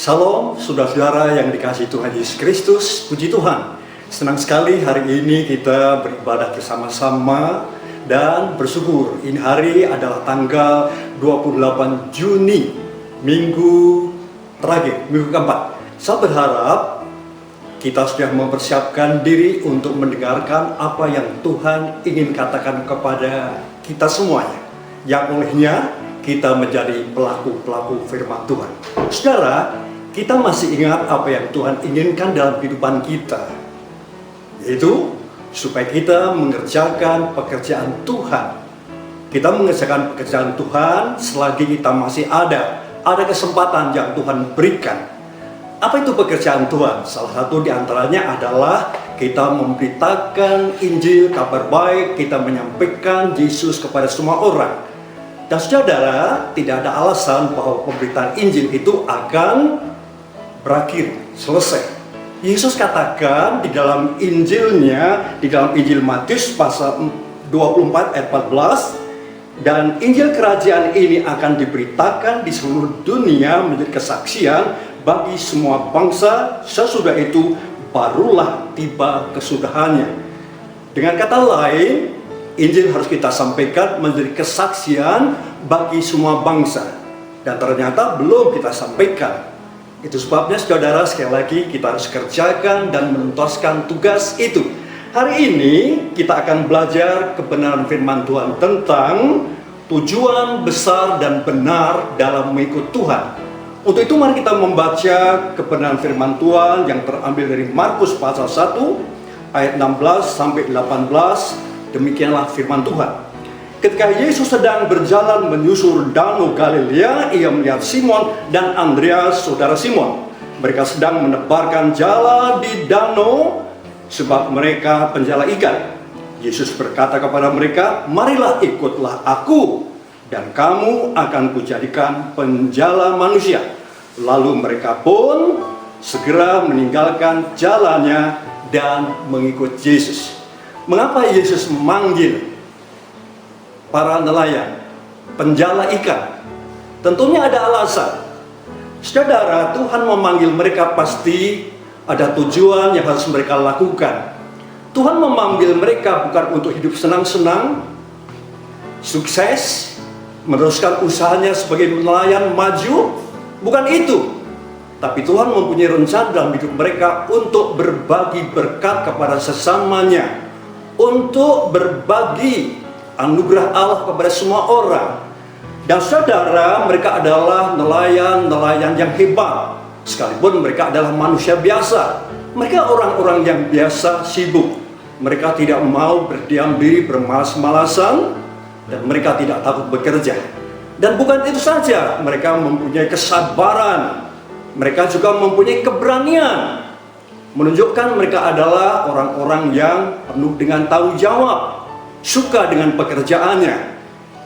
Shalom, saudara-saudara yang dikasihi Tuhan Yesus Kristus, puji Tuhan. Senang sekali hari ini kita beribadah bersama-sama dan bersyukur. Ini hari adalah tanggal 28 Juni, minggu terakhir, minggu keempat. Saya berharap kita sudah mempersiapkan diri untuk mendengarkan apa yang Tuhan ingin katakan kepada kita semuanya, yang olehnya kita menjadi pelaku-pelaku firman Tuhan. Saudara, kita masih ingat apa yang Tuhan inginkan dalam kehidupan kita, yaitu supaya kita mengerjakan pekerjaan Tuhan. Kita mengerjakan pekerjaan Tuhan selagi kita masih ada kesempatan yang Tuhan berikan. Apa itu pekerjaan Tuhan? Salah satu diantaranya adalah kita memberitakan Injil, kabar baik, kita menyampaikan Yesus kepada semua orang. Dan saudara, tidak ada alasan bahwa pemberitaan Injil itu akan berakhir, selesai. Yesus katakan di dalam Injilnya, di dalam Injil Matius pasal 24 ayat 14, dan Injil kerajaan ini akan diberitakan di seluruh dunia menjadi kesaksian bagi semua bangsa, sesudah itu barulah tiba kesudahannya. Dengan kata lain, Injil harus kita sampaikan menjadi kesaksian bagi semua bangsa. Dan ternyata belum kita sampaikan. Itu sebabnya saudara, sekali lagi kita harus kerjakan dan menuntaskan tugas itu. Hari ini kita akan belajar kebenaran firman Tuhan tentang tujuan besar dan benar dalam mengikut Tuhan. Untuk itu mari kita membaca kebenaran firman Tuhan yang terambil dari Markus pasal 1 ayat 16 sampai 18. Demikianlah firman Tuhan. Ketika Yesus sedang berjalan menyusur danau Galilea, ia melihat Simon dan Andreas, saudara Simon. Mereka sedang menebarkan jala di danau sebab mereka penjala ikan. Yesus berkata kepada mereka, "Marilah ikutlah aku, dan kamu akan kujadikan penjala manusia." Lalu mereka pun segera meninggalkan jalannya dan mengikut Yesus. Mengapa Yesus memanggil para nelayan, penjala ikan? Tentunya ada alasan. Saudara, Tuhan memanggil mereka pasti ada tujuan yang harus mereka lakukan. Tuhan memanggil mereka bukan untuk hidup senang-senang, sukses, meneruskan usahanya sebagai nelayan maju, bukan itu. Tapi Tuhan mempunyai rencana dalam hidup mereka untuk berbagi berkat kepada sesamanya, untuk berbagi anugerah Allah kepada semua orang. Dan saudara, mereka adalah nelayan-nelayan yang hebat, sekalipun mereka adalah manusia biasa. Mereka orang-orang yang biasa, sibuk. Mereka tidak mau berdiam diri, bermalas-malasan, dan mereka tidak takut bekerja. Dan bukan itu saja, mereka mempunyai kesabaran, mereka juga mempunyai keberanian, menunjukkan mereka adalah orang-orang yang penuh dengan tanggung jawab, suka dengan pekerjaannya.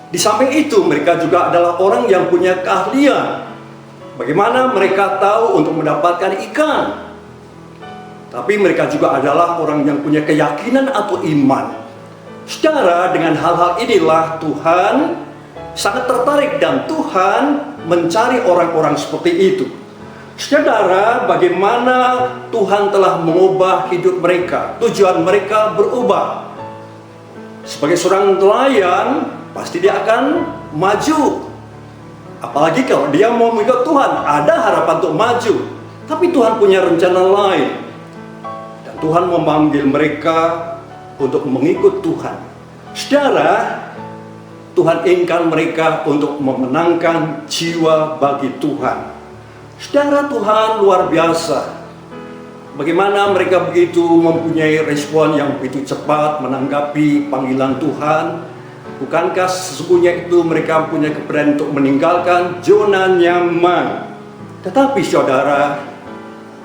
Di samping itu, mereka juga adalah orang yang punya keahlian. Bagaimana mereka tahu untuk mendapatkan ikan. Tapi mereka juga adalah orang yang punya keyakinan atau iman. Secara dengan hal-hal inilah Tuhan sangat tertarik dan Tuhan mencari orang-orang seperti itu. Saudara, bagaimana Tuhan telah mengubah hidup mereka, tujuan mereka berubah. Sebagai seorang nelayan, pasti dia akan maju. Apalagi kalau dia mau mengikut Tuhan, ada harapan untuk maju. Tapi Tuhan punya rencana lain. Dan Tuhan memanggil mereka untuk mengikut Tuhan. Saudara, Tuhan inginkan mereka untuk memenangkan jiwa bagi Tuhan. Saudara, Tuhan luar biasa. Bagaimana mereka begitu mempunyai respon yang begitu cepat menanggapi panggilan Tuhan. Bukankah sesungguhnya itu mereka punya keberanian untuk meninggalkan zona nyaman. Tetapi saudara,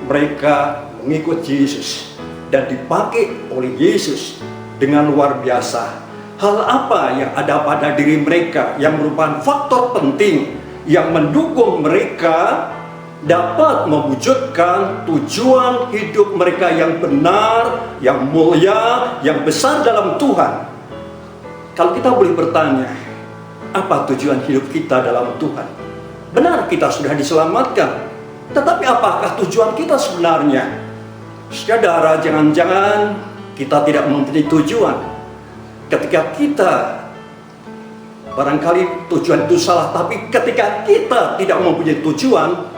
mereka mengikut Yesus dan dipakai oleh Yesus dengan luar biasa. Hal apa yang ada pada diri mereka yang merupakan faktor penting yang mendukung mereka dapat mewujudkan tujuan hidup mereka yang benar, yang mulia, yang besar dalam Tuhan. Kalau kita boleh bertanya, apa tujuan hidup kita dalam Tuhan? Benar, kita sudah diselamatkan. Tetapi apakah tujuan kita sebenarnya? Saudara, jangan-jangan kita tidak mempunyai tujuan. Ketika kita, barangkali tujuan itu salah, tapi ketika kita tidak mempunyai tujuan,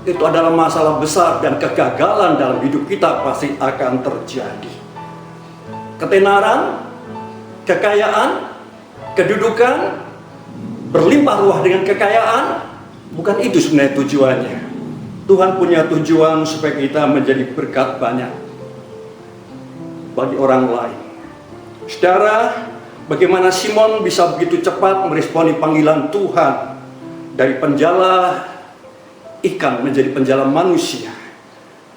itu adalah masalah besar dan kegagalan dalam hidup kita pasti akan terjadi. Ketenaran, kekayaan, kedudukan, berlimpah ruah dengan kekayaan, bukan itu sebenarnya tujuannya. Tuhan punya tujuan supaya kita menjadi berkat banyak bagi orang lain. Saudara, bagaimana Simon bisa begitu cepat meresponi panggilan Tuhan dari penjala ikan menjadi penjala manusia?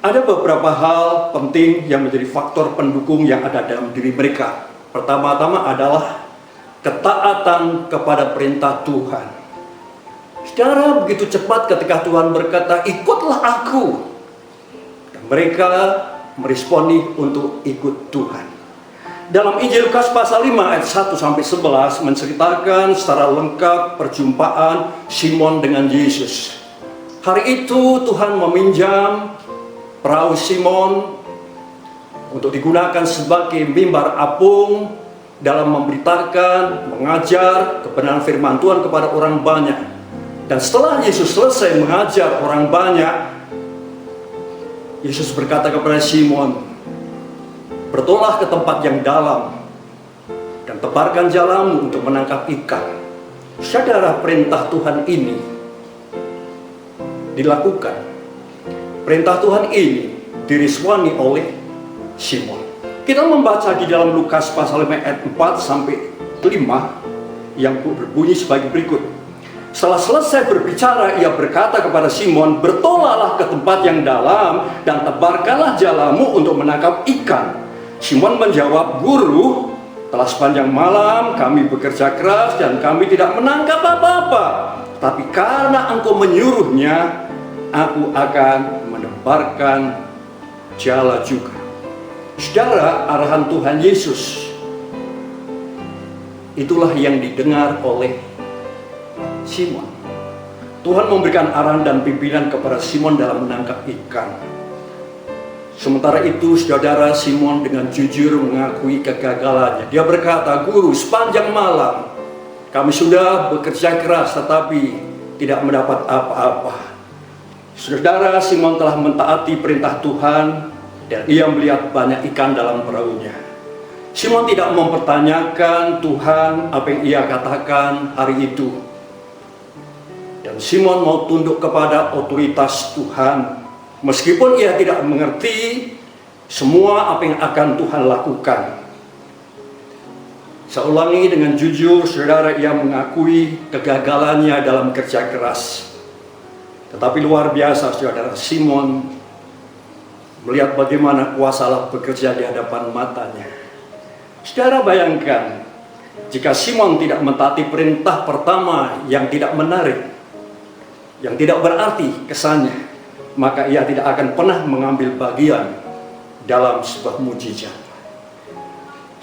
Ada beberapa hal penting yang menjadi faktor pendukung yang ada dalam diri mereka. Pertama-tama adalah ketaatan kepada perintah Tuhan. Saudara, begitu cepat ketika Tuhan berkata, ikutlah aku, dan mereka meresponi untuk ikut Tuhan. Dalam Injil Lukas pasal 5 ayat 1-11 menceritakan secara lengkap perjumpaan Simon dengan Yesus. Hari itu Tuhan meminjam perahu Simon untuk digunakan sebagai mimbar apung dalam memberitakan, mengajar kebenaran firman Tuhan kepada orang banyak. Dan setelah Yesus selesai mengajar orang banyak, Yesus berkata kepada Simon, bertolaklah ke tempat yang dalam dan tebarkan jalamu untuk menangkap ikan. Saudara, perintah Tuhan ini dilakukan. Perintah Tuhan ini diresponi oleh Simon. Kita membaca di dalam Lukas pasal 5 ayat 4-5 yang berbunyi sebagai berikut. Setelah selesai berbicara, ia berkata kepada Simon, bertolaklah ke tempat yang dalam dan tebarkanlah jalamu untuk menangkap ikan. Simon menjawab, Guru, telah sepanjang malam kami bekerja keras dan kami tidak menangkap apa-apa. Tapi karena engkau menyuruhnya, aku akan menebarkan jala juga. Saudara, arahan Tuhan Yesus itulah yang didengar oleh Simon. Tuhan memberikan arahan dan pimpinan kepada Simon dalam menangkap ikan. Sementara itu, saudara, Simon dengan jujur mengakui kegagalannya. Dia berkata, Guru, sepanjang malam kami sudah bekerja keras tetapi tidak mendapat apa-apa. Saudara, Simon telah mentaati perintah Tuhan dan ia melihat banyak ikan dalam perahunya. Simon tidak mempertanyakan Tuhan apa yang ia katakan hari itu. Dan Simon mau tunduk kepada otoritas Tuhan, meskipun ia tidak mengerti semua apa yang akan Tuhan lakukan. Saya ulangi, dengan jujur, saudara, ia mengakui kegagalannya dalam kerja keras. Tetapi luar biasa, saudara, Simon melihat bagaimana kuasa Allah bekerja di hadapan matanya. Saudara, bayangkan, jika Simon tidak mentaati perintah pertama yang tidak menarik, yang tidak berarti kesannya, maka ia tidak akan pernah mengambil bagian dalam sebuah mujizat.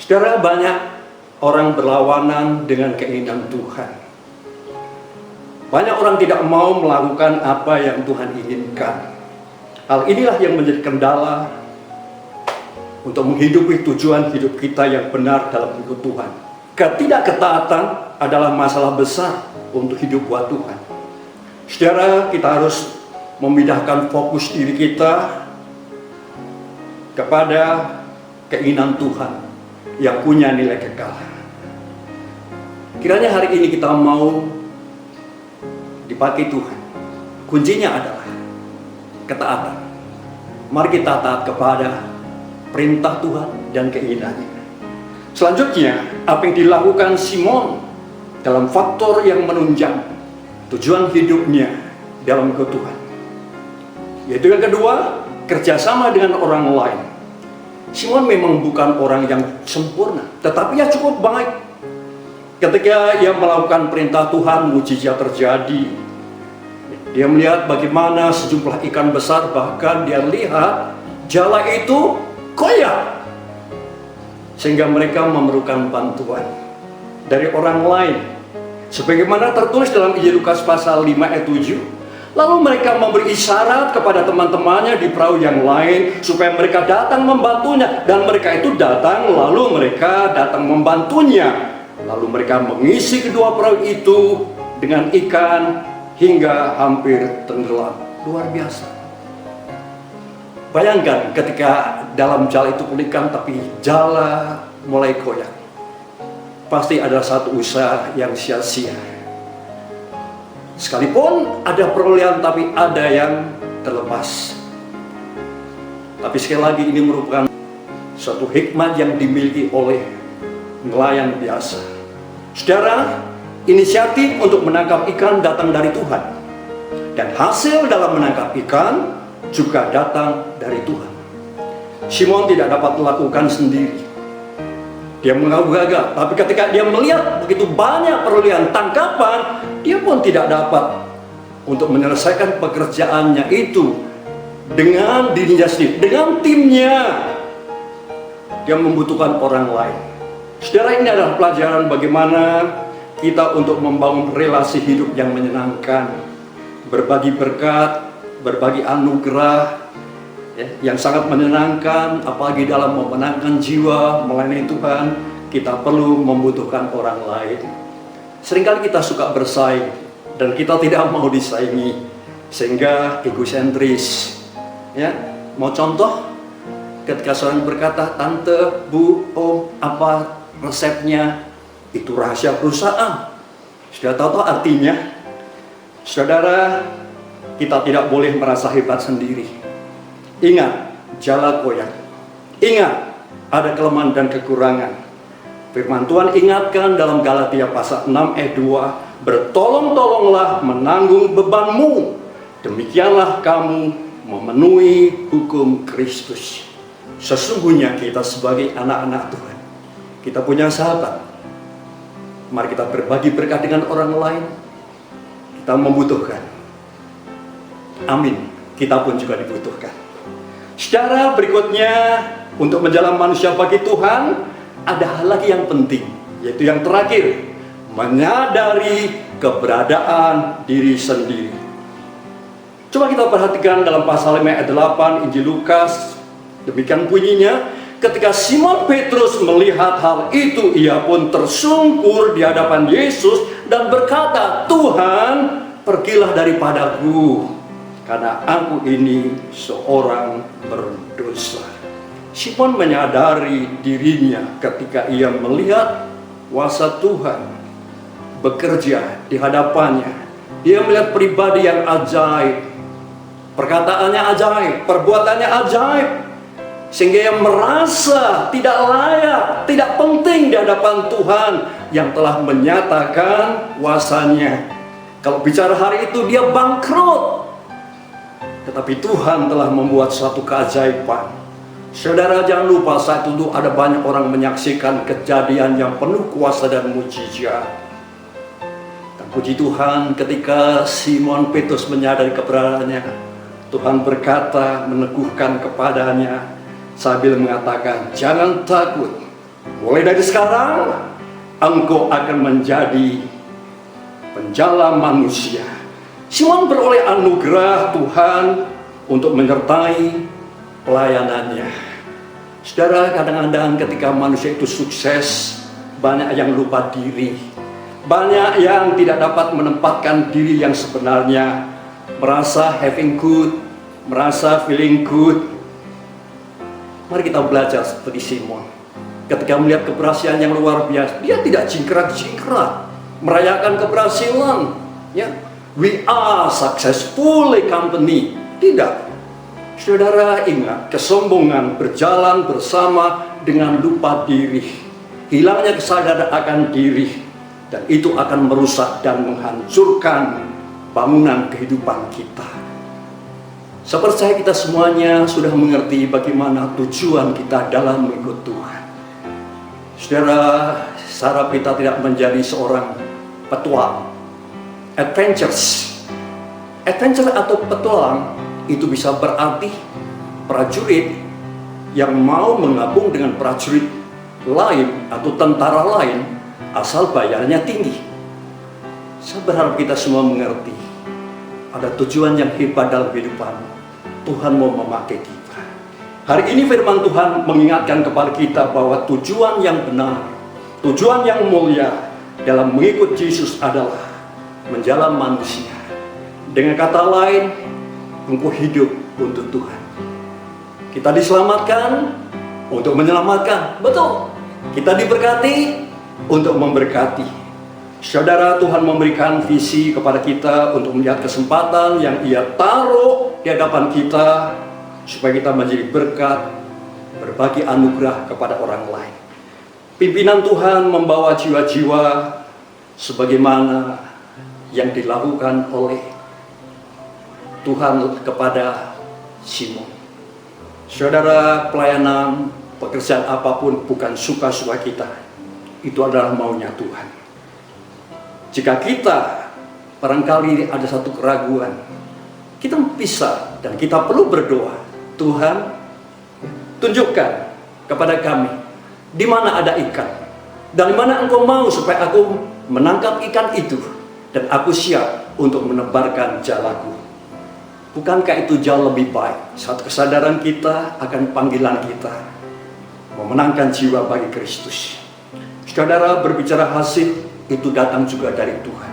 Saudara, banyak orang berlawanan dengan keinginan Tuhan. Banyak orang tidak mau melakukan apa yang Tuhan inginkan. Hal inilah yang menjadi kendala untuk menghidupi tujuan hidup kita yang benar dalam ikut Tuhan. Ketidakketaatan adalah masalah besar untuk hidup buat Tuhan. Saudara, kita harus memindahkan fokus diri kita kepada keinginan Tuhan yang punya nilai kekal. Kiranya hari ini kita mau dipakai Tuhan. Kuncinya adalah ketaatan. Mari kita taat kepada perintah Tuhan dan keinginannya. Selanjutnya, apa yang dilakukan Simon dalam faktor yang menunjang tujuan hidupnya dalam ikut Tuhan. Yaitu yang kedua, kerjasama dengan orang lain. Simon memang bukan orang yang sempurna, tetapi ia cukup baik. Ketika ia melakukan perintah Tuhan, mujizat terjadi. Dia melihat bagaimana sejumlah ikan besar, bahkan dia lihat jala itu koyak. Sehingga mereka memerlukan bantuan dari orang lain. Sebagaimana tertulis dalam Injil Lukas pasal 5 ayat 7, Lalu mereka memberi isyarat kepada teman-temannya di perahu yang lain supaya mereka datang membantunya. Dan mereka itu datang, lalu mereka datang membantunya. Lalu mereka mengisi kedua perahu itu dengan ikan hingga hampir tenggelam. Luar biasa. Bayangkan ketika dalam jala itu pun ikan, tapi jala mulai goyang. Pasti ada satu usaha yang sia-sia. Sekalipun ada perolehan, tapi ada yang terlepas. Tapi sekali lagi ini merupakan suatu hikmat yang dimiliki oleh nelayan biasa. Saudara, inisiatif untuk menangkap ikan datang dari Tuhan. Dan hasil dalam menangkap ikan juga datang dari Tuhan. Simon tidak dapat melakukan sendiri. Dia mengaku gagal, tapi ketika dia melihat begitu banyak perolehan tangkapan, dia pun tidak dapat untuk menyelesaikan pekerjaannya itu dengan dirinya sendiri, dengan timnya. Dia membutuhkan orang lain. Saudara, ini adalah pelajaran bagaimana kita untuk membangun relasi hidup yang menyenangkan, berbagi berkat, berbagi anugerah, yang sangat menyenangkan, apalagi dalam memenangkan jiwa melayani Tuhan. Kita perlu membutuhkan orang lain. Seringkali kita suka bersaing dan kita tidak mau disaingi, sehingga egosentris. Mau contoh, ketika seorang berkata, "Tante, Bu, Om, apa resepnya?" Itu rahasia perusahaan. Sudah tahu artinya? Saudara, kita tidak boleh merasa hebat sendiri. Ingat, jala goyang. Ingat, ada kelemahan dan kekurangan. Firman Tuhan ingatkan dalam Galatia pasal 6 ayat 2, "Bertolong-tolonglah menanggung bebanmu, demikianlah kamu memenuhi hukum Kristus." Sesungguhnya kita sebagai anak-anak Tuhan, kita punya sahabat. Mari kita berbagi berkat dengan orang lain. Kita membutuhkan. Amin. Kita pun juga dibutuhkan. Saudara, berikutnya untuk menjalankan manusia bagi Tuhan, ada hal lagi yang penting, yaitu yang terakhir, menyadari keberadaan diri sendiri. Coba kita perhatikan dalam pasal 5 ayat 8 Injil Lukas. Demikian bunyinya, ketika Simon Petrus melihat hal itu, ia pun tersungkur di hadapan Yesus dan berkata, "Tuhan, pergilah daripadaku, karena aku ini seorang berdosa." Simon menyadari dirinya ketika ia melihat kuasa Tuhan bekerja di hadapannya. Dia melihat pribadi yang ajaib, perkataannya ajaib, perbuatannya ajaib, sehingga ia merasa tidak layak, tidak penting di hadapan Tuhan yang telah menyatakan kuasanya. Kalau bicara hari itu dia bangkrut, tetapi Tuhan telah membuat suatu keajaiban. Saudara, jangan lupa saat itu ada banyak orang menyaksikan kejadian yang penuh kuasa dan mujizat. Dan puji Tuhan, ketika Simon Petrus menyadari keberadaannya, Tuhan berkata, meneguhkan kepadanya sambil mengatakan, "Jangan takut, mulai dari sekarang engkau akan menjadi penjala manusia." Simon beroleh anugerah Tuhan untuk menyertai pelayanannya. Saudara, kadang-kadang ketika manusia itu sukses, banyak yang lupa diri, banyak yang tidak dapat menempatkan diri yang sebenarnya, merasa having good, merasa feeling good. Mari kita belajar seperti Simon. Ketika melihat keberhasilan yang luar biasa, dia tidak jingkrak-jingkrak merayakan keberhasilan, "We are successful company." Tidak. Saudara, ingat, kesombongan berjalan bersama dengan lupa diri. Hilangnya kesadaran akan diri, dan itu akan merusak dan menghancurkan bangunan kehidupan kita. Saya percaya kita semuanya sudah mengerti bagaimana tujuan kita dalam mengikut Tuhan. Saudara, harap kita tidak menjadi seorang petualang, adventures atau petualang. Itu bisa berarti prajurit yang mau menggabung dengan prajurit lain atau tentara lain asal bayarnya tinggi. Saya berharap kita semua mengerti ada tujuan yang hebat dalam kehidupanmu. Tuhan mau memakai kita. Hari ini firman Tuhan mengingatkan kepada kita bahwa tujuan yang benar, tujuan yang mulia dalam mengikut Yesus adalah menjalan manusia. Dengan kata lain, engkau hidup untuk Tuhan. Kita diselamatkan untuk menyelamatkan. Betul. Kita diberkati untuk memberkati. Saudara, Tuhan memberikan visi kepada kita untuk melihat kesempatan yang Ia taruh di hadapan kita supaya kita menjadi berkat, berbagi anugerah kepada orang lain. Pimpinan Tuhan membawa jiwa-jiwa sebagaimana yang dilakukan oleh Tuhan kepada Simon. Saudara, pelayanan, pekerjaan apapun bukan suka-suka kita. Itu adalah maunya Tuhan. Jika kita barangkali ada satu keraguan, kita bisa dan kita perlu berdoa. Tuhan, tunjukkan kepada kami di mana ada ikan, dari mana Engkau mau supaya aku menangkap ikan itu, dan aku siap untuk menebarkan jalaku. Bukankah itu jauh lebih baik? Satu kesadaran kita akan panggilan kita memenangkan jiwa bagi Kristus. Saudara, berbicara hasil itu datang juga dari Tuhan.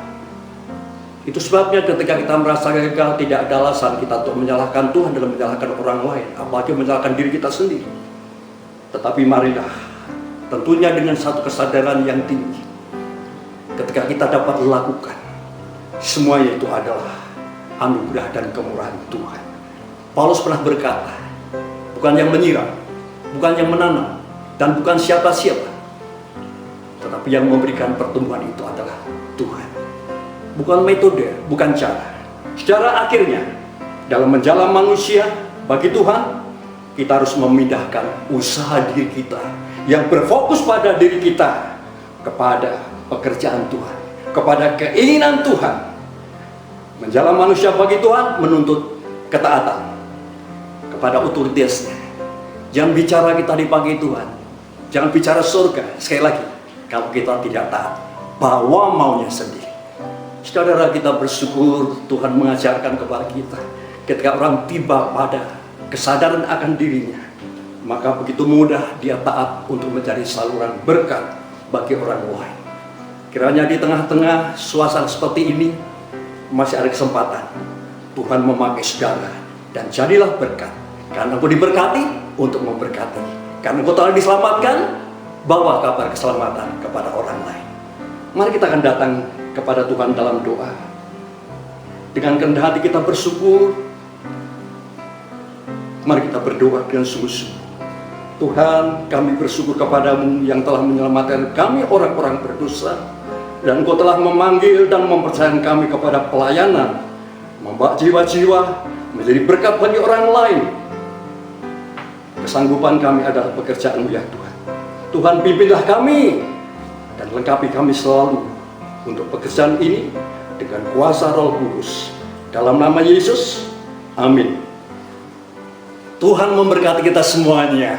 Itu sebabnya ketika kita merasa gagal, tidak ada alasan kita untuk menyalahkan Tuhan dalam menyalahkan orang lain, apalagi menyalahkan diri kita sendiri. Tetapi marilah, tentunya dengan satu kesadaran yang tinggi, ketika kita dapat melakukan, semuanya itu adalah anugerah dan kemurahan Tuhan. Paulus pernah berkata, bukan yang menyiram, bukan yang menanam, dan bukan siapa-siapa, tetapi yang memberikan pertumbuhan itu adalah Tuhan. Bukan metode, bukan cara. Secara akhirnya, dalam menjalan manusia bagi Tuhan, kita harus memindahkan usaha diri kita yang berfokus pada diri kita kepada pekerjaan Tuhan, kepada keinginan Tuhan. Menjalan manusia bagi Tuhan menuntut ketaatan kepada otoritasnya. Jangan bicara kita dipakai Tuhan, jangan bicara surga. Sekali lagi, kalau kita tidak taat, bawa maunya sendiri. Saudara, kita bersyukur Tuhan mengajarkan kepada kita, ketika orang tiba pada kesadaran akan dirinya, maka begitu mudah dia taat untuk menjadi saluran berkat bagi orang lain. Kiranya di tengah-tengah suasana seperti ini masih ada kesempatan Tuhan memakai saudara, dan jadilah berkat. Karena engkau diberkati untuk memberkati. Karena engkau telah diselamatkan, bawa kabar keselamatan kepada orang lain. Mari kita akan datang kepada Tuhan dalam doa. Dengan kerendah hati kita bersyukur. Mari kita berdoa dengan sungguh-sungguh. Tuhan, kami bersyukur kepadamu yang telah menyelamatkan kami orang-orang berdosa, dan Engkau telah memanggil dan mempercayakan kami kepada pelayanan, membawa jiwa-jiwa menjadi berkat bagi orang lain. Kesanggupan kami adalah pekerjaan-Mu ya Tuhan. Tuhan, pimpinlah kami dan lengkapi kami selalu untuk pekerjaan ini dengan kuasa Roh Kudus. Dalam nama Yesus, amin. Tuhan memberkati kita semuanya.